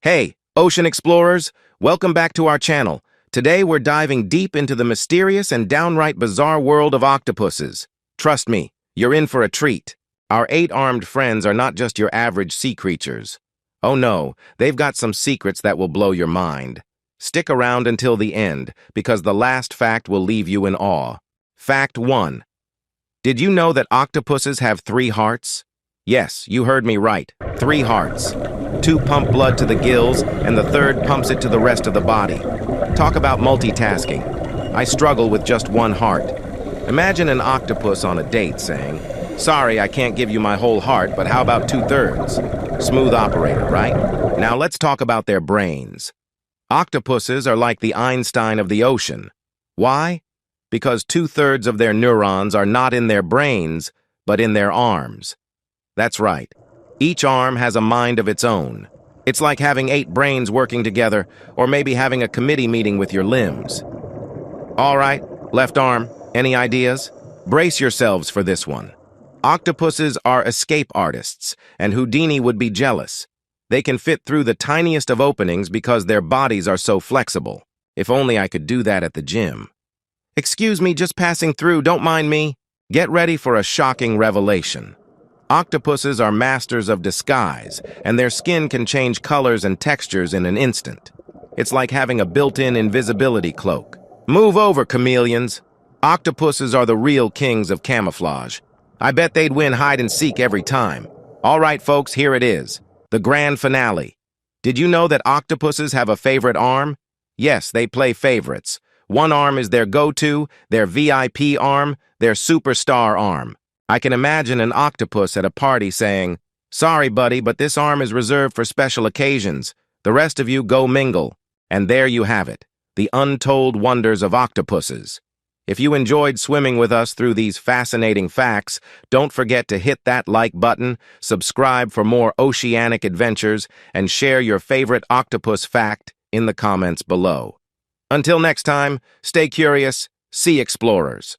Hey, ocean explorers, welcome back to our channel. Today we're diving deep into the mysterious and downright bizarre world of octopuses. Trust me, you're in for a treat. Our 8-armed friends are not just your average sea creatures. Oh no, they've got some secrets that will blow your mind. Stick around until the end, because the last fact will leave you in awe. Fact 1. Did you know that octopuses have 3 hearts? Yes, you heard me right. 3 hearts. 2 pump blood to the gills, and the 3rd pumps it to the rest of the body. Talk about multitasking. I struggle with just 1 heart. Imagine an octopus on a date saying, "Sorry, I can't give you my whole heart, but how about 2/3? Smooth operator, right? Now let's talk about their brains. Octopuses are like the Einstein of the ocean. Why? Because 2/3 of their neurons are not in their brains, but in their arms. That's right. Each arm has a mind of its own. It's like having 8 brains working together, or maybe having a committee meeting with your limbs. All right, left arm, any ideas? Brace yourselves for this one. Octopuses are escape artists, and Houdini would be jealous. They can fit through the tiniest of openings because their bodies are so flexible. If only I could do that at the gym. Excuse me, just passing through, don't mind me. Get ready for a shocking revelation. Octopuses are masters of disguise, and their skin can change colors and textures in an instant. It's like having a built-in invisibility cloak. Move over, chameleons. Octopuses are the real kings of camouflage. I bet they'd win hide-and-seek every time. All right, folks, here it is. The grand finale. Did you know that octopuses have a favorite arm? Yes, they play favorites. One arm is their go-to, their VIP arm, their superstar arm. I can imagine an octopus at a party saying, "Sorry, buddy, but this arm is reserved for special occasions. The rest of you go mingle." And there you have it, the untold wonders of octopuses. If you enjoyed swimming with us through these fascinating facts, don't forget to hit that like button, subscribe for more oceanic adventures, and share your favorite octopus fact in the comments below. Until next time, stay curious, sea explorers.